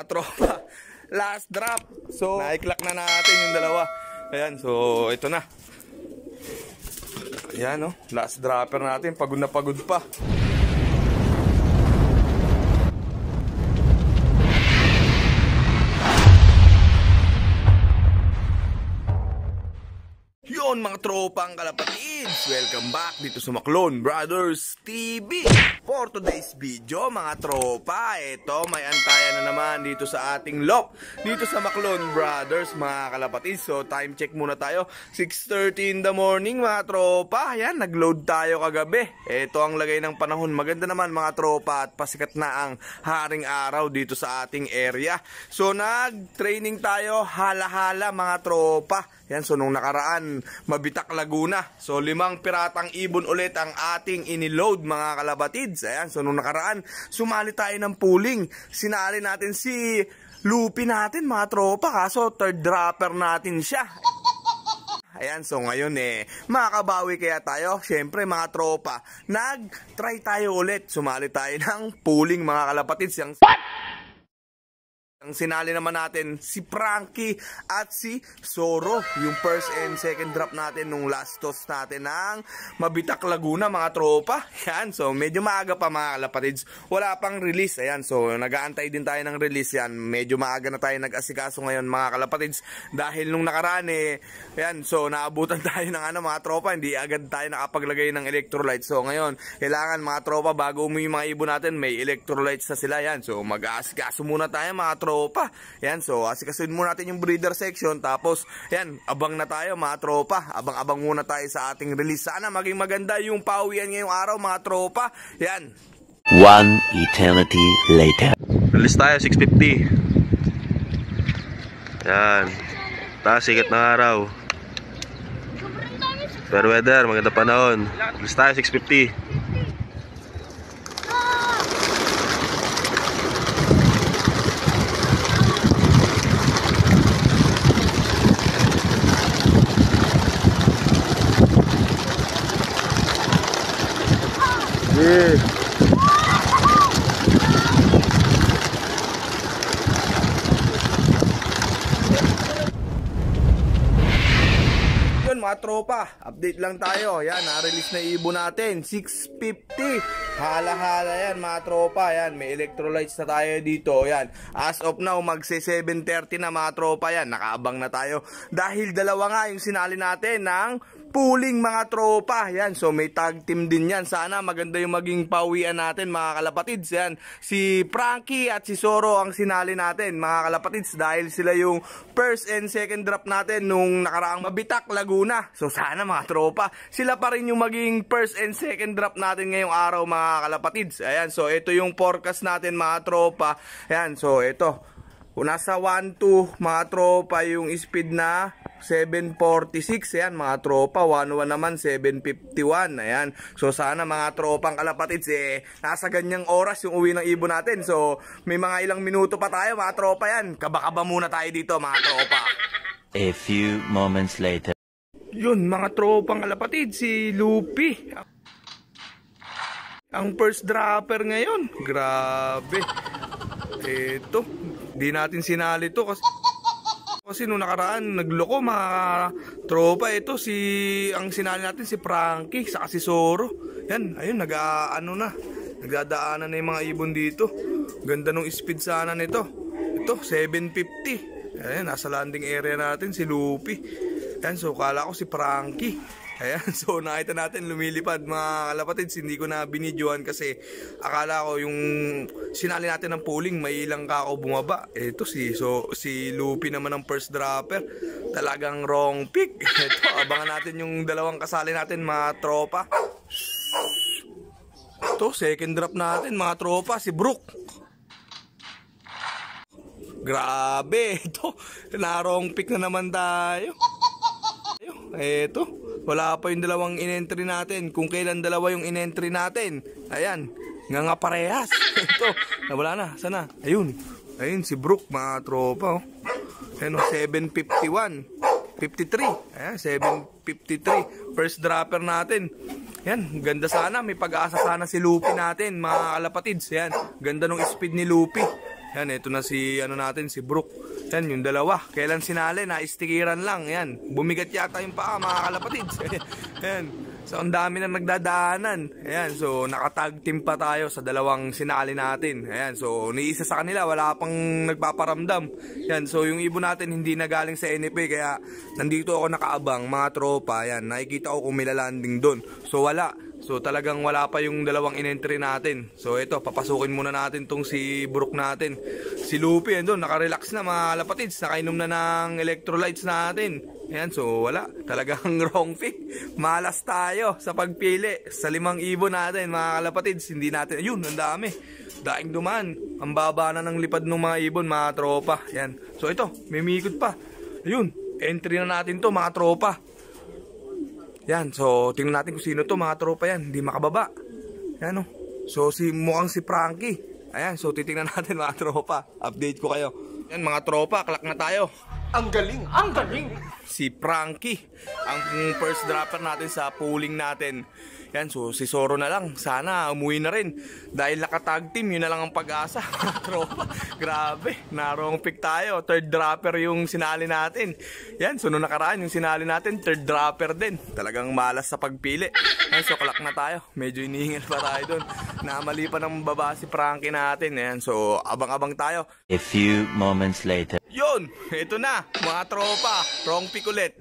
mga tropa. Last drop. So, na-clock na natin yung dalawa. Ayan, so ito na. Ayan, oh, last dropper natin. Pagod na pagod pa. Yun mga tropang kalapatids, welcome back dito sa Maclone Brothers TV. For today's video mga tropa, eto may antayan na naman dito sa ating lot, dito sa Maclone Brothers mga kalapatids. So time check muna tayo, 6:30 in the morning mga tropa. Ayan, nagload tayo kagabi. Eto ang lagay ng panahon, maganda naman mga tropa at pasikat na ang haring araw dito sa ating area. So nag-training tayo hala-hala mga tropa. Yan, so nung nakaraan, Mabitak Laguna. So 5 piratang ibon ulit ang ating iniload mga kalabatids. Ayan, so nung nakaraan, sumali tayo ng pooling. Sinali natin si Lupi natin mga tropa, kaso third dropper natin siya. Ayan, so ngayon makakabawi kaya tayo. Siyempre mga tropa, nag-try tayo ulit. Sumali tayo ng pooling mga kalapatids. Ang sinali naman natin si Frankie at si Soro, yung first and second drop natin nung last toss natin ng Mabitak Laguna mga tropa. Yan, so medyo maaga pa mga kalapatids, wala pang release. Ayan, so nag-aantay din tayo ng release. Yan, medyo maaga na tayo nag-asikaso ngayon mga kalapatids, dahil nung nakaraan yan, so naabutan tayo ng mga tropa, hindi agad tayo nakapaglagay ng electrolytes. So ngayon, kailangan mga tropa, bago umuwi mga ibon natin, may electrolytes na sila. Yan, so mag-asikaso muna tayo mga tropa. Yan, so asikasuhin muna natin yung breeder section, tapos yan, abang na tayo mga tropa. Abang-abang muna tayo sa ating release. Sana maging maganda yung pauwian ngayong araw mga tropa. Yan, 1 eternity later. release tayo 6:50. Yan, taas sikat ng araw, fair weather, maganda panahon. Release tayo 6:50. Yeah. Yun mga tropa, update lang tayo. Yan, na-release na ibon natin 6:50. Hala-hala yan mga tropa. Yan, may electrolytes na tayo dito. Yan, as of now magse 7:30 na mga tropa. Yan, nakaabang na tayo dahil dalawa nga yung sinali natin ng pooling mga tropa. Yan, so may tag team din yan. Sana maganda yung maging pauwian natin mga kalapatids. Yan, si Frankie at si Soro ang sinali natin mga kalapatids, dahil sila yung first and second drop natin nung nakaraang Mabitak Laguna. So sana mga tropa, sila pa rin yung maging first and second drop natin ngayong araw mga kalapatids. Ayan, so ito yung forecast natin mga tropa. Ayan, so ito, kung nasa 1-2 mga tropa yung speed na 746, ayan mga tropa, 1-1 naman 751. Ayan, so sana mga tropang kalapatids nasa ganyang oras yung uwi ng ibon natin. So may mga ilang minuto pa tayo mga tropa. Yan, kaba-kaba muna tayo dito mga tropa. A few moments later. Yun mga tropang kalapatids, si Lupi ang first dropper ngayon. Grabe, eto, di natin sinali to kasi nung nakaraan nagloko mga tropa. Ito ang sinali natin si Frankie saka si Soro. Yan, ayun, nagdadaanan na yung mga ibon dito. Ganda nung speed sana nito. Ito 750. Ayan, nasa landing area natin si Lupi. Yan, so kala ko si Frankie. Ayan, so nakita natin lumilipad mga kalapatids. Hindi ko na binidyoan kasi akala ko yung sinali natin ng pooling, may ilang kako bumaba. Ito si Lupi naman ang first dropper. Talagang wrong pick. Ito, abangan natin yung dalawang kasali natin mga tropa. Ito, second drop natin mga tropa, si Brook. Grabe, ito, na wrong pick na naman tayo. Eto, wala pa yung dalawang in-entry natin. Kung kailan dalawa yung in-entry natin, ayan, nga parehas. Ito, nawala na, sana. Ayun, si Brook mga tropa. Ayan, 751 53. Ayan, 753. First dropper natin. Yan, ganda sana. May pag-asa sana si Lupi natin mga kalapatids. Yan, ganda nung speed ni Lupi. Yan, ito na si ano natin, si Brook. Yan, yung dalawa. Kailan sinali, na-stickeran lang. Yan, bumigat yata yung paa, mga kalapatids. Yan. So, ang dami na nagdadaanan. Ayan, so, nakatag team pa tayo sa dalawang sinali natin. Ayan, so, ni isa sa kanila, wala pang nagpaparamdam. Ayan, so, yung ibon natin hindi na galing sa NFA, kaya nandito ako nakaabang, mga tropa. Ayan, nakikita ko kung may lalanding doon. So, wala. So talagang wala pa yung dalawang in-entry natin. So ito, papasukin muna natin tong si Brook natin. Si Lupi, doon, naka-relax na mga kalapatids. Nakainom na ng electrolytes natin. Ayan, so wala. Talagang wrong pick. Malas tayo sa pagpili. Sa 5 ibon natin mga kalapatids. Hindi natin, ayun, ang dami. Daing duman. Ang baba na ng lipad ng mga ibon, mga tropa. Ayan. So ito, may mikot pa. Ayun, entry na natin to mga tropa. Yan, so tingnan natin kung sino to mga tropa yan. Hindi makababa. Yan o. So mukhang si Frankie. Ayan, so titingnan natin mga tropa. Update ko kayo. Yan mga tropa, klak na tayo. Ang galing! Ang galing! Si Frankie, ang first dropper natin sa pooling natin. Yan, so si Zoro na lang. Sana umuwi na rin. Dahil nakatag team, yun na lang ang pag-asa. Tropa, grabe. Narong pick tayo. Third dropper yung sinali natin. Yan, so nung nakaraan yung sinali natin, third dropper din. Talagang malas sa pagpili. Yan, so kalak na tayo. Medyo inihingal pa tayo dun. Namali pa ng baba si Frankie natin. Yan, so abang-abang tayo. A few moments later. Yun, ito na, mga tropa. Wrong pick ulit.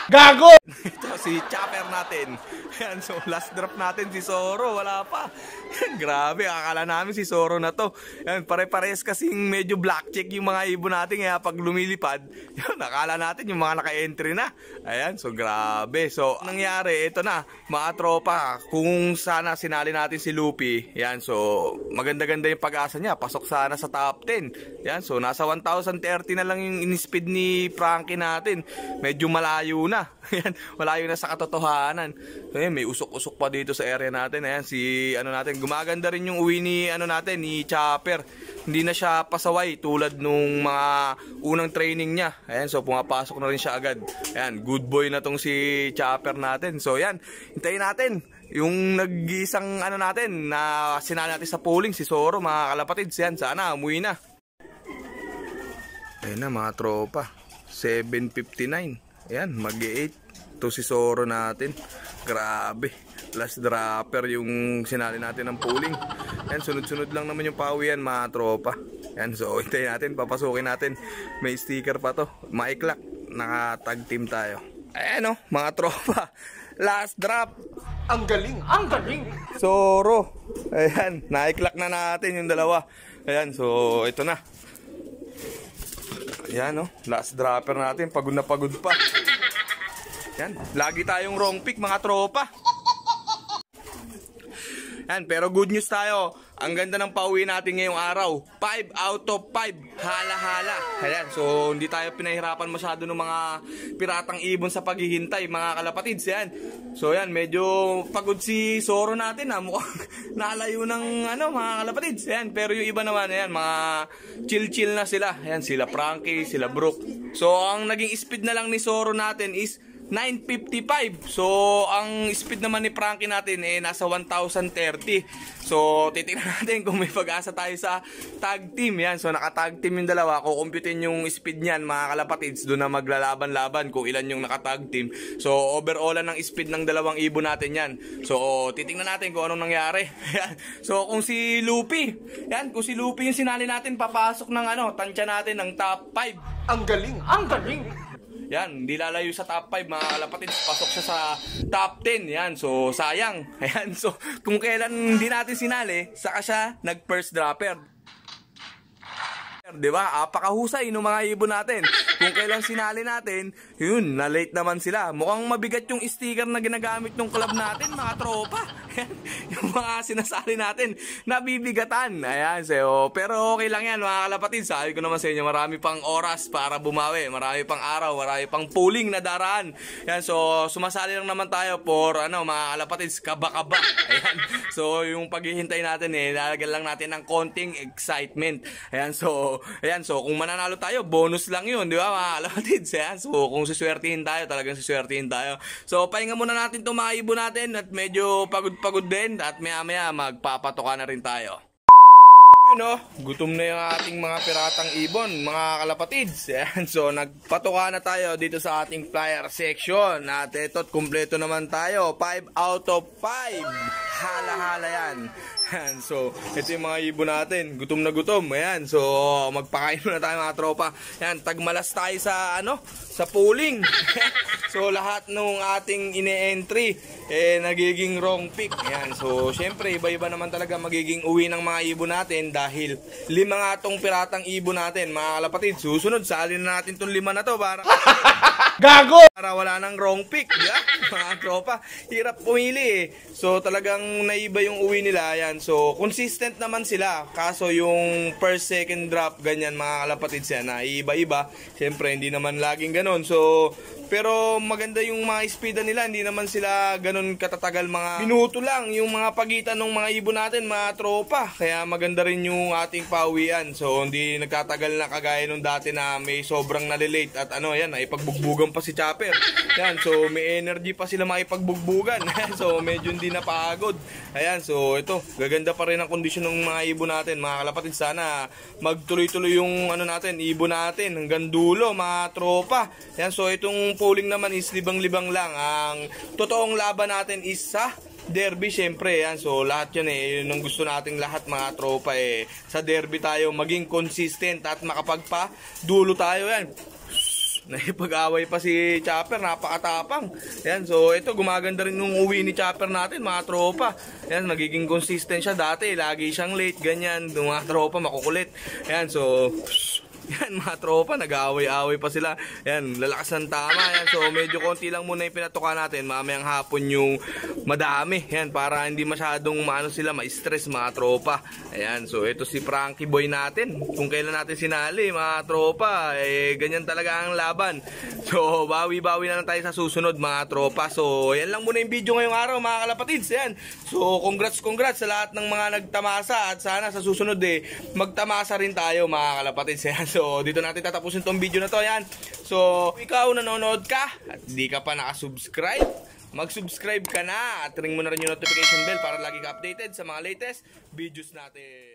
Gago! Ito si Chopper natin. Yan, so last drop natin si Zoro, wala pa. Yan, grabe, akala namin si Zoro na to. Yan, pare-pares kasing medyo black check yung mga ibon natin, kaya pag lumilipad, yun, akala natin yung mga naka-entry na. Ayan, so grabe. So, nangyari, ito na, mga tropa, kung sana sinali natin si Lupi, yan, so maganda-ganda yung pag-asa niya, pasok sana sa top 10. Yan, so nasa 1,030 na lang yung in-speed ni Frankie natin. Medyo malayo na. Yan, malayo na sa katotohanan. So, yan, may usok-usok pa dito sa area natin. Ayan, si ano natin, gumaganda rin yung uwi ni ano natin, ni Chopper. Hindi na siya pasaway tulad nung mga unang training niya. Ayan, so pumapasok na rin siya agad. Ayan, good boy na tong si Chopper natin. So yan, hintayin natin yung nag-isang ano natin na sinali natin sa polling, si Zoro, mga kalapatids. Yan, sana umuwi na. Ayan na mga tropa, 7:59. Ayan, mag-8 to si Zoro natin. Grabe, last dropper yung sinali natin ng polling. Ayan, sunod-sunod lang naman yung pawian mga tropa. Ayan, so hintayin natin, papasukin natin. May sticker pa to, maiklak. Naka-tag team tayo. Ayan o, mga tropa, last drop. Ang galing! Ang galing! Zoro. Ayan, naiklak na natin yung dalawa. Ayan, so ito na. Ayan o, last dropper natin. Pagod na pagod pa. Ayan, lagi tayong wrong pick mga tropa. Yan, pero good news tayo. Ang ganda ng pauwi natin ngayong araw. 5 out of 5. Hala-hala. Ayan, so hindi tayo pinahirapan masyado ng mga piratang ibon sa paghihintay, mga kalapatids. Yan. So yan, medyo pagod si Zoro natin ha. Mukhang nalayo ng ano, mga kalapatids. Yan, pero yung iba naman, yan, mga chill-chill na sila. Yan, sila Frankie, sila Brook. So ang naging speed na lang ni Zoro natin is 9:55. So ang speed naman ni Frankie natin nasa 1,030. So titingnan natin kung may pag-asa tayo sa tag team. Yan, so naka-tag team yung dalawa. Kukumputin yung speed niyan mga kalapatids. Doon na maglalaban-laban kung ilan yung naka-tag team. So overallan ng speed ng dalawang ibon natin yan. So titingnan natin kung anong nangyari. Yan. So kung si Lupi, yan, kung si Lupi yung sinali natin, papasok ng ano, tansya natin ng top 5. Ang galing! Ang galing! Yan, hindi lalayo sa top 5 mga kalapatids. Pasok siya sa top 10. Yan, so sayang. Ayan, so kung kailan hindi natin sinali, saka siya nag-first dropper. Diba? Apakahusay ng mga ibon natin. Kung kailan sinali natin, yun, na-late naman sila. Mukhang mabigat yung sticker na ginagamit ng club natin, mga tropa. Yung mga sinasali natin, nabibigatan. Ayan, so, pero okay lang yan, mga kalapatids. Sabi ko naman sa inyo, marami pang oras para bumawi. Marami pang araw, marami pang pooling na daraan. Ayan, so, sumasali lang naman tayo for, ano, mga kalapatids, kaba-kaba. Ayan, so, yung paghihintay natin, lalagyan lang natin ng konting excitement. Ayan, so, kung mananalo tayo, bonus lang yun, di ba, mga kalapatids? Ayan, so, kung suswertihin tayo, talagang suswertihin tayo. So, pahinga muna natin itong mga ibon natin at medyo pagod din at maya-maya magpapatoka na rin tayo. No, gutom na yung ating mga piratang ibon, mga kalapatids. Ayan, so nagpatuka na tayo dito sa ating flyer section. At ito't kumpleto naman tayo, 5 out of 5. Hala-hala yan. Ayan, so ito yung mga ibon natin, gutom na gutom. Ayan, so magpakain muna tayo mga tropa. Ayan, tagmalas tayo sa sa pooling. So lahat nung ating ine-entry nagiging wrong pick. Ayan, so syempre iba-iba naman talaga magiging uwi ng mga ibon natin dahil 5 nga tong piratang ibon natin, mga kalapatid. Susunod, salin na natin tong 5 na to para Gago! para wala nang wrong pick, yeah? Mga tropa, hirap pumili eh. So talagang naiba yung uwi nila, yan. So consistent naman sila, kaso yung first, second drop, ganyan mga kalapatids yan, na iba-iba. Siyempre hindi naman laging ganon. So pero maganda yung mga speeda nila, hindi naman sila ganun katatagal, mga minuto lang yung mga pagitan ng mga ibon natin, mga tropa. Kaya maganda rin yung ating pauwian. So hindi nagtatagal na kagaya nung dati na may sobrang nalilate at yan, ipagbugbugan pa si Chopper. Yan, so may energy pa sila makipagbugbugan. So medyo hindi napagod. Ayan, so ito, gaganda pa rin ang kondisyon ng mga ibon natin, mga kalapatid. Sana magtuloy-tuloy yung natin, ibon natin hanggang dulo, mga tropa. Ayan, so itong polling naman is libang-libang lang. Ang totoong laban natin is sa derby, syempre. Yan, so lahat yun yun ang gusto nating lahat, mga tropa sa derby tayo maging consistent at makapagpa-dulo tayo. Yan, naipag-away pa si Chopper, napakatapang. Yan, so ito, gumaganda rin yung uwi ni Chopper natin, mga tropa. Yan, magiging consistent siya. Dati lagi siyang late, ganyan, mga tropa makukulit. Yan, so yan mga tropa, nag-aaway-aaway pa sila. Yan, lalakas ng tama. Yan, so medyo konti lang muna yung pinatuka natin. Mamayang hapon yung madami. Yan, para hindi masyadong sila, ma-stress, mga tropa. Ayan, so ito si Frankie Boy natin. Kung kailan natin sinali, mga tropa, ganyan talaga ang laban. So bawi-bawi na lang tayo sa susunod, mga tropa. So yan lang muna yung video ngayong araw, mga kalapatids. Yan, so congrats sa lahat ng mga nagtamasa. At sana sa susunod magtamasa rin tayo, mga kalapatids. Yan, so dito natin tatapusin tong video na to. Yan, so ikaw nanonood ka at di ka pa nakasubscribe, mag-subscribe ka na at ring mo na rin yung notification bell para lagi ka updated sa mga latest videos natin.